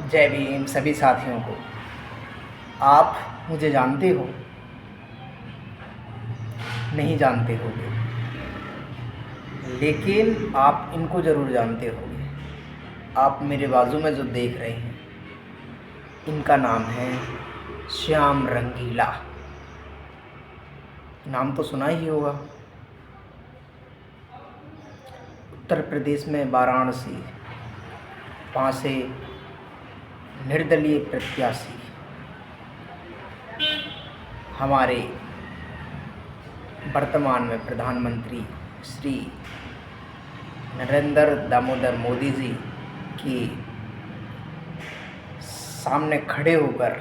जय भीम सभी साथियों को। आप मुझे जानते हो? नहीं जानते होगे, लेकिन आप इनको ज़रूर जानते होगे। आप मेरे बाजू में जो देख रहे हैं, इनका नाम है श्याम रंगीला। नाम तो सुना ही होगा। उत्तर प्रदेश में वाराणसी, वहाँ से निर्दलीय प्रत्याशी हमारे वर्तमान में प्रधानमंत्री श्री नरेंद्र दामोदर मोदी जी के सामने खड़े होकर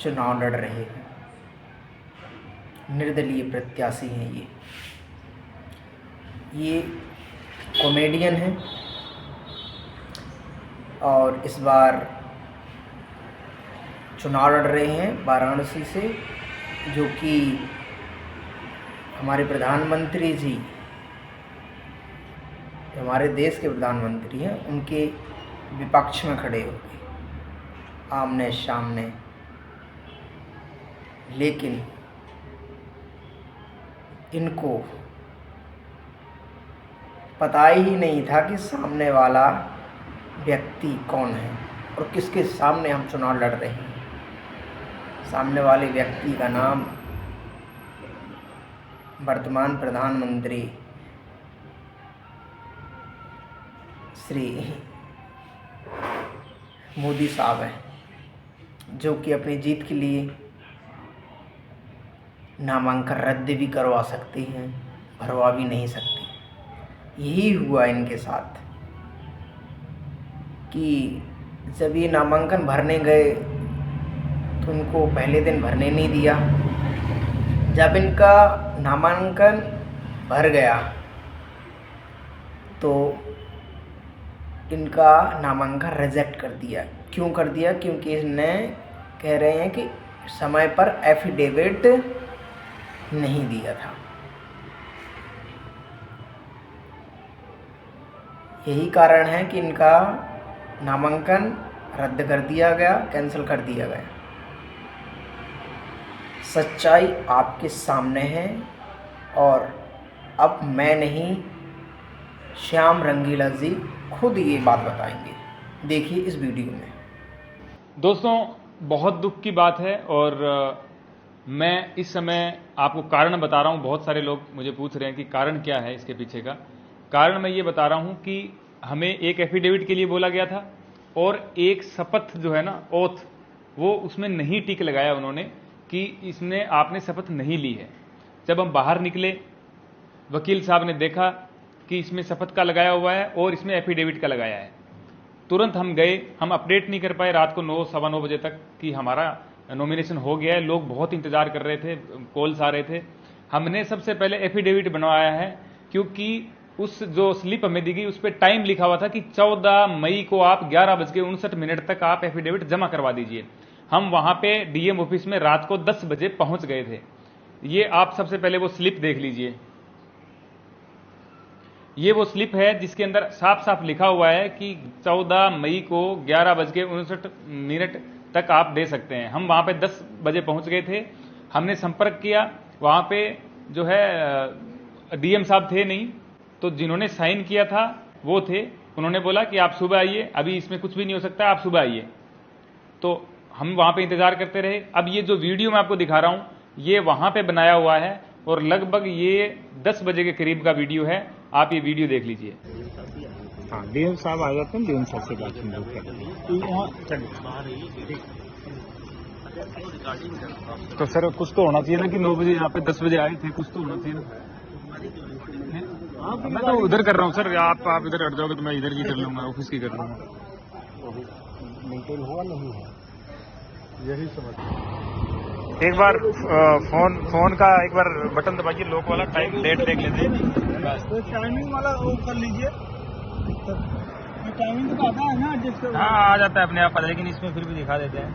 चुनाव लड़ रहे हैं। निर्दलीय प्रत्याशी हैं ये कॉमेडियन हैं और इस बार चुनाव लड़ रहे हैं वाराणसी से, जो कि हमारे प्रधानमंत्री जी, हमारे देश के प्रधानमंत्री हैं, उनके विपक्ष में खड़े होंगे आमने सामने। लेकिन इनको पता ही नहीं था कि सामने वाला व्यक्ति कौन है और किसके सामने हम चुनाव लड़ रहे हैं। सामने वाले व्यक्ति का नाम वर्तमान प्रधानमंत्री श्री मोदी साहब हैं, जो कि अपनी जीत के लिए नामांकन रद्द भी करवा सकते हैं, भरवा भी नहीं सकते। यही हुआ इनके साथ कि जब ये नामांकन भरने गए तो उनको पहले दिन भरने नहीं दिया। जब इनका नामांकन भर गया तो इनका नामांकन रिजेक्ट कर दिया। क्यों कर दिया? क्योंकि इसने कह रहे हैं कि समय पर एफिडेविट नहीं दिया था। यही कारण है कि इनका नामांकन रद्द कर दिया गया, कैंसिल कर दिया गया। सच्चाई आपके सामने है और अब मैं नहीं, श्याम रंगीला जी खुद ये बात बताएंगे। देखिए इस वीडियो में। दोस्तों, बहुत दुख की बात है और मैं इस समय आपको कारण बता रहा हूं। बहुत सारे लोग मुझे पूछ रहे हैं कि कारण क्या है इसके पीछे का। कारण मैं ये बता रहा हूं कि हमें एक एफिडेविट के लिए बोला गया था और एक शपथ जो है ना, ओथ, वो उसमें नहीं टिक लगाया उन्होंने कि इसमें आपने शपथ नहीं ली है। जब हम बाहर निकले, वकील साहब ने देखा कि इसमें शपथ का लगाया हुआ है और इसमें एफिडेविट का लगाया है। तुरंत हम गए, हम अपडेट नहीं कर पाए रात को 9 सवा 9 बजे तक कि हमारा नॉमिनेशन हो गया है। लोग बहुत इंतजार कर रहे थे, कॉल्स आ रहे थे। हमने सबसे पहले एफिडेविट बनवाया है, क्योंकि उस जो स्लिप हमें दी गई उस पर टाइम लिखा हुआ था कि 14 मई को आप 11:59 तक आप एफिडेविट जमा करवा दीजिए। हम वहां पे डीएम ऑफिस में रात को 10 बजे पहुंच गए थे। ये आप सबसे पहले वो स्लिप देख लीजिए। ये वो स्लिप है जिसके अंदर साफ साफ लिखा हुआ है कि 14 मई को 11:59 तक आप दे सकते हैं। हम वहां पे 10 बजे पहुंच गए थे। हमने संपर्क किया, वहां पे जो है डीएम साहब थे नहीं, तो जिन्होंने साइन किया था वो थे। उन्होंने बोला कि आप सुबह आइए, अभी इसमें कुछ भी नहीं हो सकता, आप सुबह आइए। तो हम वहां पे इंतजार करते रहे। अब ये जो वीडियो मैं आपको दिखा रहा हूं, ये वहां पे बनाया हुआ है और लगभग ये 10 बजे के करीब का वीडियो है। आप ये वीडियो देख लीजिए। हाँ, डीएम साहब आ जाते हैं, डीएम साहब से बात हम लोग करेंगे। तो सर कुछ तो होना चाहिए ना कि 9 बजे यहाँ पे 10 बजे आए थे, कुछ तो होना चाहिए ना। मैं तो उधर कर रहा हूँ सर, आप इधर हट जाओगे तो मैं इधर की कर लूंगा, ऑफिस की कर लूंगा। मेंटेन हुआ नहीं है, यही समझ। एक बार फोन का एक बार बटन दबाइए, लॉक वाला, टाइम डेट देख लेते हैं। तो टाइमिंग वाला वो कर लीजिए। टाइमिंग तो आता है ना जिससे? हाँ, आ जाता है अपने आप, लेकिन इसमें फिर भी दिखा देते हैं।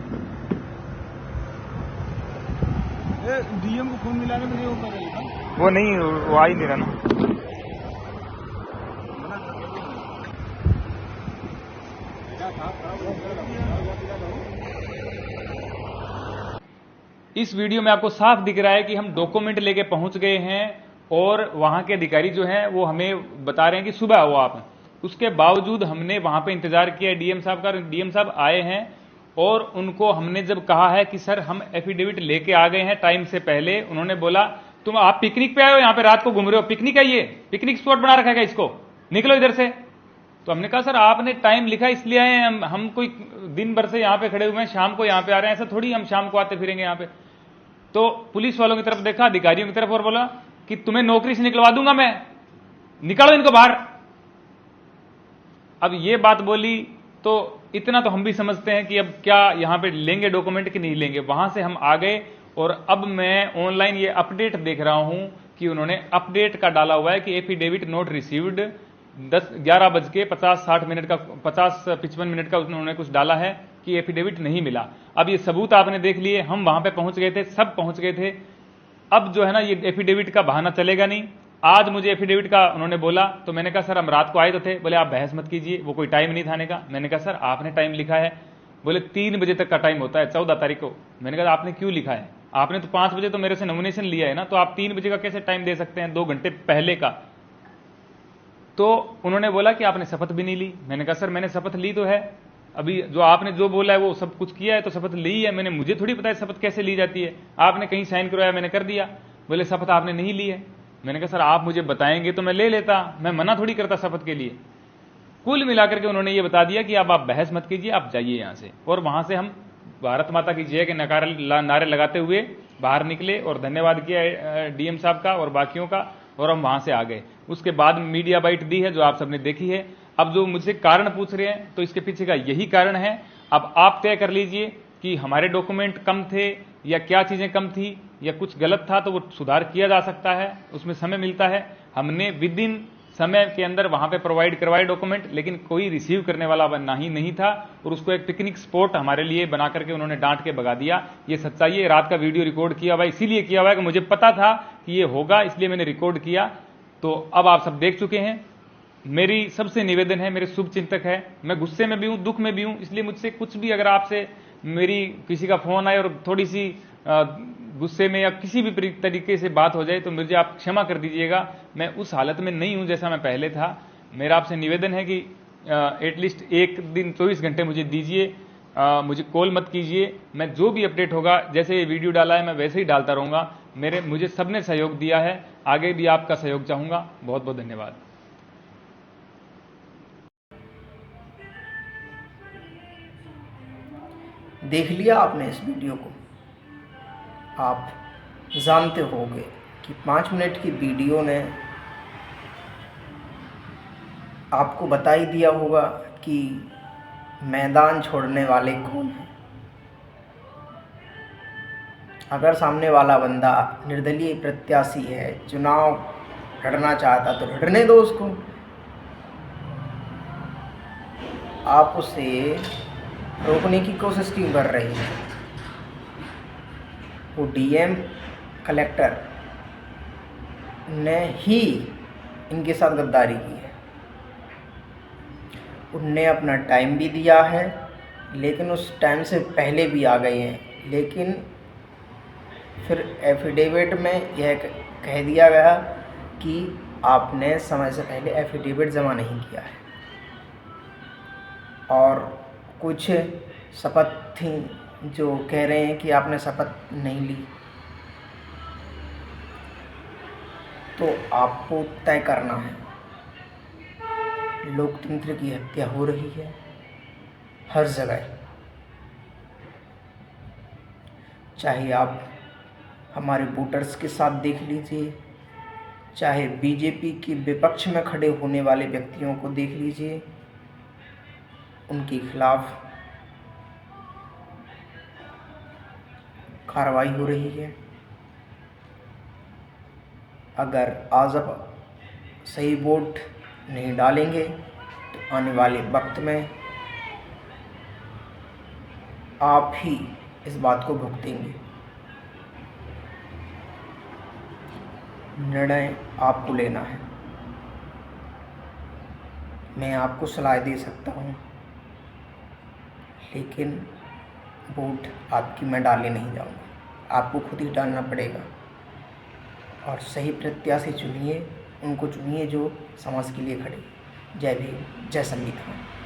डीएम को फोन मिलाने में वो कर रहा है, वो नहीं, वो आ ही नहीं रहा ना। इस वीडियो में आपको साफ दिख रहा है कि हम डॉक्यूमेंट लेके पहुंच गए हैं और वहां के अधिकारी जो हैं वो हमें बता रहे हैं कि सुबह आओ आप। उसके बावजूद हमने वहां पे इंतजार किया डीएम साहब का। डीएम साहब आए हैं और उनको हमने जब कहा है कि सर हम एफिडेविट लेके आ गए हैं टाइम से पहले, उन्होंने बोला तुम आप पिकनिक पे आए हो, यहाँ पे रात को घूम रहे हो, पिकनिक है ये, पिकनिक स्पॉट बना रखा है इसको, निकलो इधर से। तो हमने कहा सर आपने टाइम लिखा इसलिए आए हैं, हम कोई दिन भर से यहाँ पे खड़े हुए हैं, शाम को यहाँ पे आ रहे हैं, ऐसा थोड़ी हम शाम को आते फिरेंगे यहाँ पे। तो पुलिस वालों की तरफ देखा, अधिकारियों की तरफ, और बोला कि तुम्हें नौकरी से निकलवा दूंगा मैं, निकालो इनको बाहर। अब ये बात बोली तो इतना तो हम भी समझते हैं कि अब क्या यहां पे लेंगे डॉक्यूमेंट कि नहीं लेंगे। वहां से हम आ गए और अब मैं ऑनलाइन ये अपडेट देख रहा हूं कि उन्होंने अपडेट का डाला हुआ है कि एफिडेविट नॉट रिसीव्ड 11:50-60 का 50-55 मिनट का उन्होंने कुछ डाला है कि एफिडेविट नहीं मिला। अब ये सबूत आपने देख लिए, हम वहां पे पहुंच गए थे, सब पहुंच गए थे। अब जो है ना ये एफिडेविट का बहाना चलेगा नहीं। आज मुझे एफिडेविट का उन्होंने बोला तो मैंने कहा सर हम रात को आए तो थे। बोले आप बहस मत कीजिए, वो कोई टाइम नहीं था आने का। मैंने कहा सर आपने टाइम लिखा है, बोले 3 बजे तक का टाइम होता है 14 तारीख को। मैंने कहा आपने क्यों लिखा है, आपने तो 5 बजे तो मेरे से नॉमिनेशन लिया है ना, तो आप 3 बजे का कैसे टाइम दे सकते हैं, 2 घंटे पहले का। तो उन्होंने बोला कि आपने शपथ भी नहीं ली। मैंने कहा सर मैंने शपथ ली तो है, अभी जो आपने जो बोला है वो सब कुछ किया है तो शपथ ली है मैंने, मुझे थोड़ी पता है शपथ कैसे ली जाती है, आपने कहीं साइन करवाया मैंने कर दिया। बोले शपथ आपने नहीं ली है। मैंने कहा सर आप मुझे बताएंगे तो मैं ले लेता, मैं मना थोड़ी करता शपथ के लिए। कुल मिलाकर के उन्होंने ये बता दिया कि अब आप बहस मत कीजिए, आप जाइए यहां से। और वहां से हम भारत माता की जय के नारे लगाते हुए बाहर निकले और धन्यवाद किया डीएम साहब का और बाकियों का, और हम वहां से आ गए। उसके बाद मीडिया बाइट दी है जो आप सबने देखी है। अब जो मुझसे कारण पूछ रहे हैं तो इसके पीछे का यही कारण है। अब आप तय कर लीजिए कि हमारे डॉक्यूमेंट कम थे या क्या चीजें कम थी या कुछ गलत था, तो वो सुधार किया जा सकता है, उसमें समय मिलता है। हमने विद इन समय के अंदर वहां पे प्रोवाइड करवाए डॉक्यूमेंट, लेकिन कोई रिसीव करने वाला नहीं था और उसको एक पिकनिक स्पॉट हमारे लिए बना करके उन्होंने डांट के भगा दिया। ये सच्चाई है। रात का वीडियो रिकॉर्ड किया हुआ इसीलिए किया हुआ है कि मुझे पता था कि ये होगा, इसलिए मैंने रिकॉर्ड किया। तो अब आप सब देख चुके हैं। मेरी सबसे निवेदन है, मेरे शुभ चिंतक है, मैं गुस्से में भी हूं, दुख में भी हूं, इसलिए मुझसे कुछ भी अगर आपसे मेरी किसी का फोन आए और थोड़ी सी गुस्से में या किसी भी तरीके से बात हो जाए तो मुझे आप क्षमा कर दीजिएगा। मैं उस हालत में नहीं हूं जैसा मैं पहले था। मेरा आपसे निवेदन है कि एटलीस्ट एक दिन 24 घंटे मुझे दीजिए, मुझे कॉल मत कीजिए। मैं जो भी अपडेट होगा, जैसे ये वीडियो डाला है मैं वैसे ही डालता रहूंगा। मुझे सबने सहयोग दिया है, आगे भी आपका सहयोग चाहूंगा। बहुत बहुत धन्यवाद। देख लिया आपने इस वीडियो को। आप जानते होंगे कि 5 मिनट की वीडियो ने आपको बता ही दिया होगा कि मैदान छोड़ने वाले कौन हैं। अगर सामने वाला बंदा निर्दलीय प्रत्याशी है, चुनाव लड़ना चाहता तो लड़ने दो उसको। आप उसे रोकने की कोशिश क्यों कर रही है? वो डीएम कलेक्टर ने ही इनके साथ गद्दारी की है। उनने अपना टाइम भी दिया है, लेकिन उस टाइम से पहले भी आ गए हैं। लेकिन फिर एफिडेविट में यह कह दिया गया कि आपने समय से पहले एफिडेविट जमा नहीं किया है, और कुछ शपथ थी जो कह रहे हैं कि आपने शपथ नहीं ली। तो आपको तय करना है। लोकतंत्र की हत्या हो रही है हर जगह। चाहे आप हमारे वोटर्स के साथ देख लीजिए, चाहे बीजेपी की विपक्ष में खड़े होने वाले व्यक्तियों को देख लीजिए, उनके खिलाफ कार्रवाई हो रही है। अगर आज आप सही वोट नहीं डालेंगे तो आने वाले वक्त में आप ही इस बात को भुगतेंगे। निर्णय आपको लेना है। मैं आपको सलाह दे सकता हूँ लेकिन वोट आपकी मैं डालने नहीं जाऊंगा, आपको खुद ही डालना पड़ेगा। और सही प्रत्याशी चुनिए, उनको चुनिए जो समाज के लिए खड़े। जय भीम, जय संविधान।